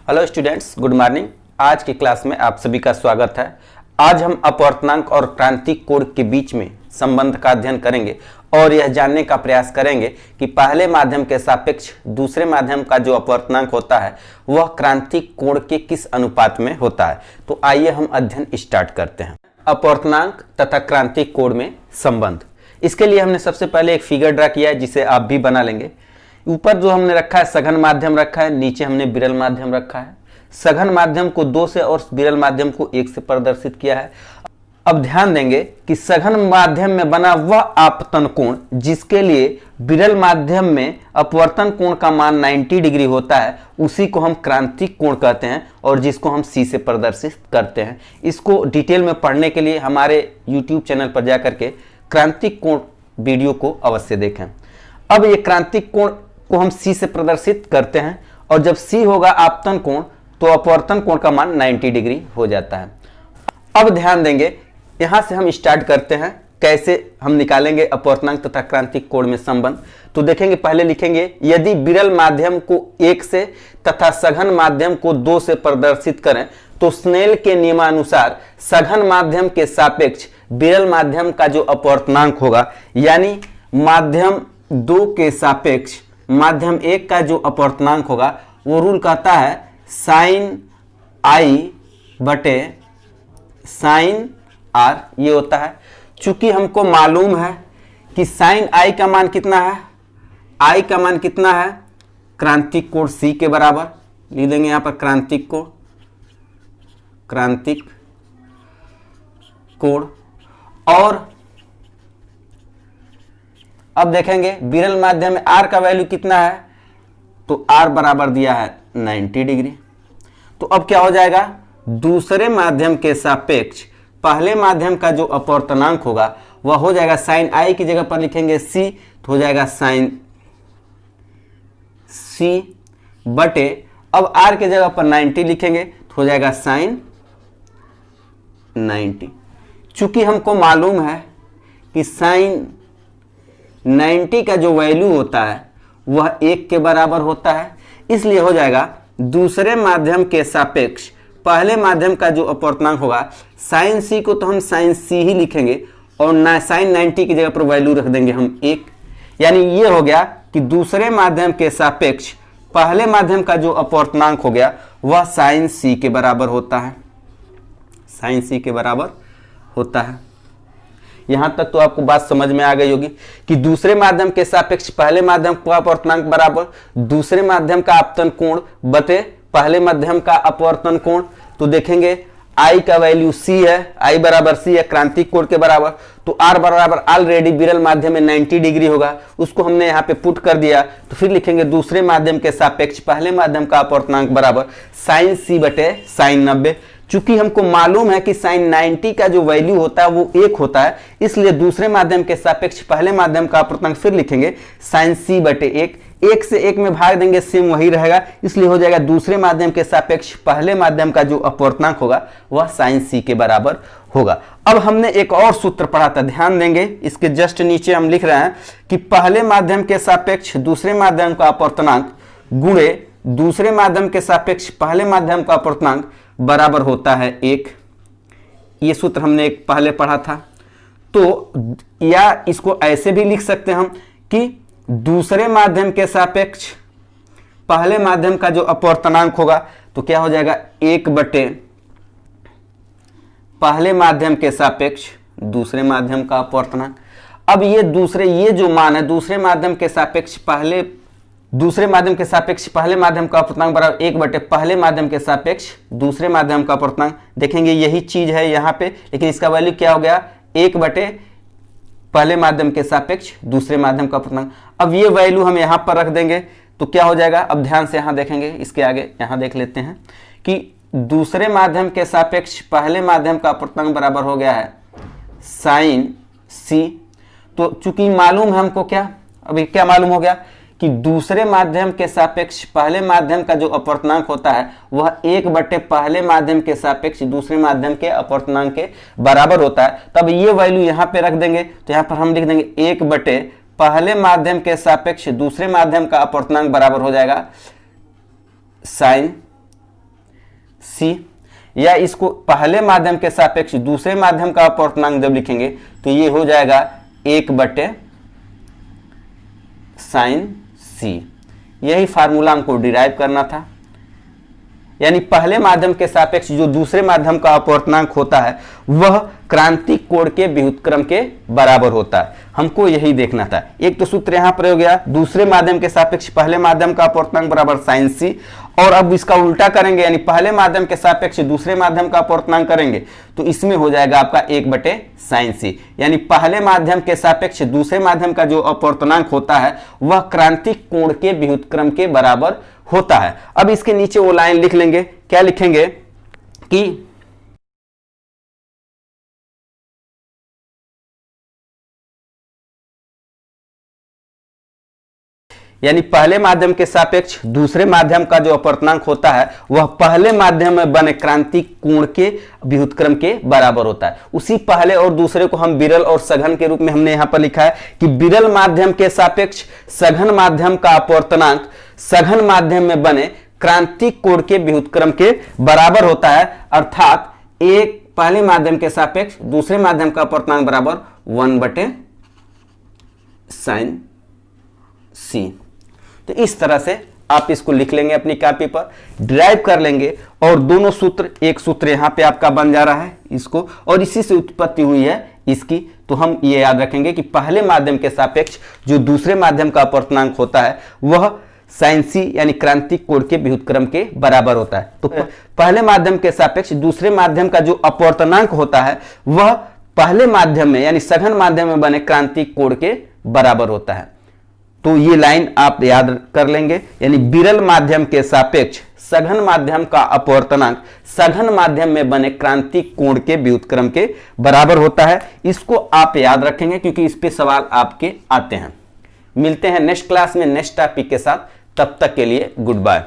Hello students, good morning. आज की class में आप सभी का स्वागत है। आज हम अपवर्तनांक और क्रांतिक कोण के बीच में संबंध का अध्ययन करेंगे और यह जानने का प्रयास करेंगे कि पहले माध्यम के सापेक्ष दूसरे माध्यम का जो अपवर्तनांक होता है वह क्रांतिक कोण के किस अनुपात में होता है। तो आइए हम अध्ययन स्टार्ट करते हैं। अपवर्तनांक तथा क्रांतिक कोण में संबंध। इसके लिए हमने सबसे पहले एक फिगर ड्रा किया है जिसे आप भी बना लेंगे। ऊपर जो हमने रखा है सघन माध्यम रखा है, नीचे हमने विरल माध्यम रखा है। सघन माध्यम को 2 से और विरल माध्यम को 1 से प्रदर्शित किया है। अब ध्यान देंगे कि सघन माध्यम में बना वह आपतन कोण जिसके लिए विरल माध्यम में अपवर्तन कोण का मान 90 डिग्री होता है उसी को हम क्रांतिक कोण कहते हैं और जिसको हम C से प्रदर्शित करते हैं। इसको डिटेल में पढ़ने के लिए हमारे YouTube चैनल पर जाकर के क्रांतिक कोण वीडियो को अवश्य देखें। अब ये क्रांतिक कोण को हम C से प्रदर्शित करते हैं और जब C होगा आपतन कोण तो अपवर्तन कोण का मान 90 डिग्री हो जाता है। अब ध्यान देंगे, यहां से हम स्टार्ट करते हैं कैसे हम निकालेंगे अपवर्तनांक तथा क्रांतिक कोण में संबंध। तो देखेंगे, पहले लिखेंगे यदि विरल माध्यम को 1 से तथा सघन माध्यम को 2 से प्रदर्शित करें तो स्नेल के नियमानुसार सघन माध्यम के सापेक्ष विरल माध्यम का जो अपवर्तनांक होगा यानी माध्यम 2 के सापेक्ष माध्यम 1 का जो अपवर्तनांक होगा वो रूल कहता है साइन आई बटे साइन आर, ये होता है। चूंकि हमको मालूम है कि साइन आई का मान कितना है, आई का मान कितना है, क्रांतिक कोण C के बराबर लिख देंगे यहां पर क्रांतिक कोण, क्रांतिक कोण। और अब देखेंगे विरल माध्यम में R का वैल्यू कितना है, तो R बराबर दिया है 90 डिग्री। तो अब क्या हो जाएगा, दूसरे माध्यम के सापेक्ष पहले माध्यम का जो अपवर्तनांक होगा वह हो जाएगा साइन आई की जगह पर लिखेंगे C, तो हो जाएगा साइन C बटे अब R के जगह पर 90 लिखेंगे तो हो जाएगा साइन 90। चूंकि हमको मालूम है कि साइन 90 का जो वैल्यू होता है वह 1 के बराबर होता है, इसलिए हो जाएगा दूसरे माध्यम के सापेक्ष पहले माध्यम का जो अपवर्तनांक होगा साइन C को तो हम साइन C ही लिखेंगे और साइन 90 की जगह पर वैल्यू रख देंगे हम 1। यानी ये हो गया कि दूसरे माध्यम के सापेक्ष पहले माध्यम का जो अपवर्तनांक हो गया वह साइन C के बराबर होता है, साइन C के बराबर होता है। यहां तक तो आपको बात समझ में आ गई होगी कि दूसरे माध्यम के सापेक्ष पहले माध्यम का अपवर्तनांक बराबर दूसरे माध्यम का आपतन कोण बटे पहले माध्यम का अपवर्तन कोण। तो देखेंगे I का वैल्यू C है, I बराबर C है क्रांतिक कोण के बराबर, तो R बराबर ऑलरेडी विरल माध्यम में 90 डिग्री होगा, उसको हमने यहाँ पे पुट कर दिया। तो फिर लिखेंगे दूसरे माध्यम के सापेक्ष पहले माध्यम का अपवर्तनांक बराबर साइन C बटे साइन 90। चूंकि हमको मालूम है कि साइन 90 का जो वैल्यू होता है वो 1 होता है, इसलिए दूसरे माध्यम के सापेक्ष पहले माध्यम का अपवर्तनांक फिर लिखेंगे साइन C बटे 1। 1 से 1 में भाग देंगे सेम वही रहेगा, इसलिए हो जाएगा दूसरे माध्यम के सापेक्ष पहले माध्यम का जो अपवर्तनांक होगा वह साइन C के बराबर होगा। अब हमने एक और सूत्र पढ़ा था, ध्यान देंगे, इसके जस्ट नीचे हम लिख रहे हैं कि पहले माध्यम के सापेक्ष दूसरे माध्यम का अपवर्तनांक गुणे दूसरे माध्यम के सापेक्ष पहले माध्यम का अपवर्तनांक बराबर होता है 1। ये सूत्र हमने एक पहले पढ़ा था। तो या इसको ऐसे भी लिख सकते हैं हम कि दूसरे माध्यम के सापेक्ष पहले माध्यम का जो अपवर्तनांक होगा तो क्या हो जाएगा 1 बटे पहले माध्यम के सापेक्ष दूसरे माध्यम का अपवर्तनांक। अब ये जो मान है दूसरे माध्यम के सापेक्ष पहले माध्यम का अपवर्तनांक बराबर 1 बटे पहले माध्यम के सापेक्ष दूसरे माध्यम का अपवर्तनांक। देखेंगे यही चीज है यहाँ पे, लेकिन इसका वैल्यू क्या हो गया 1 बटे पहले माध्यम के सापेक्ष दूसरे माध्यम का अपवर्तनांक। अब ये वैल्यू हम यहाँ पर रख देंगे तो क्या हो जाएगा, अब ध्यान से यहाँ देखेंगे, इसके आगे यहाँ देख लेते हैं कि दूसरे माध्यम के सापेक्ष पहले माध्यम का अपवर्तनांक बराबर हो गया है साइन C। तो चूंकि मालूम है हमको क्या, अभी क्या मालूम हो गया कि दूसरे माध्यम के सापेक्ष पहले माध्यम का जो अपवर्तनांक होता है वह 1 बटे पहले माध्यम के सापेक्ष दूसरे माध्यम के अपवर्तनांक के बराबर होता है। तब ये वैल्यू यहाँ पे रख देंगे, तो यहाँ पर हम लिख देंगे 1 बटे पहले माध्यम के सापेक्ष दूसरे माध्यम का अपवर्तनांक बराबर हो जाएगा साइन सी, या इसको पहले माध्यम के सापेक्ष दूसरे माध्यम का अपवर्तनांक जब लिखेंगे तो ये हो जाएगा 1/sin सी। यही फार्मूला हमको डिराइव करना था, यानी पहले माध्यम के सापेक्ष जो दूसरे माध्यम का अपवर्तनांक होता है वह क्रांतिक कोण के व्युत्क्रम के बराबर होता है। हमको यही देखना था। एक तो सूत्र यहां प्रयोग किया, दूसरे माध्यम के सापेक्ष पहले माध्यम का अपवर्तनांक बराबर sin c, और अब इसका उल्टा करेंगे, यानी पहले माध्यम के सापेक्ष दूसरे माध्यम का अपवर्तनांक करेंगे तो इसमें हो जाएगा आपका 1/sin c, यानी पहले माध्यम के सापेक्ष दूसरे माध्यम का जो अपवर्तनांक होता है वह क्रांतिक कोण के व्युत्क्रम के बराबर होता है। अब इसके नीचे वो लाइन लिख लेंगे, क्या लिखेंगे कि यानी पहले माध्यम के सापेक्ष दूसरे माध्यम का जो अपवर्तनांक होता है वह पहले माध्यम में बने क्रांतिक कोण के व्युत्क्रम के बराबर होता है। उसी पहले और दूसरे को हम विरल और सघन के रूप में हमने यहां पर लिखा है कि विरल माध्यम के सापेक्ष सघन माध्यम का अपवर्तनांक सघन माध्यम में बने क्रांतिक कोण के व्युत्क्रम के बराबर होता है, अर्थात एक पहले माध्यम के सापेक्ष दूसरे माध्यम का अपवर्तनांक बराबर 1/sin c। तो इस तरह से आप इसको लिख लेंगे अपनी कॉपी पर, ड्राइव कर लेंगे, और दोनों सूत्र, एक सूत्र यहां पे आपका बन जा रहा है इसको, और इसी से उत्पत्ति हुई है इसकी। तो हम ये याद रखेंगे कि पहले माध्यम के सापेक्ष जो दूसरे माध्यम का अपवर्तनांक होता है वह sin c यानी क्रांतिक कोण के व्युत्क्रम के बराबर होता है। तो पहले माध्यम के सापेक्ष दूसरे माध्यम का जो अपवर्तनांक होता है वह पहले माध्यम में यानी सघन माध्यम में बने क्रांतिक कोण के बराबर होता है। तो ये लाइन आप याद कर लेंगे, यानी विरल माध्यम के सापेक्ष सघन माध्यम का अपवर्तनांक सघन माध्यम में बने क्रांतिक कोण के व्युत्क्रम के बराबर होता है। इसको आप याद रखेंगे क्योंकि इस पे सवाल आपके आते हैं। मिलते हैं नेक्स्ट क्लास में नेक्स्ट टॉपिक के साथ, तब तक के लिए गुड बाय।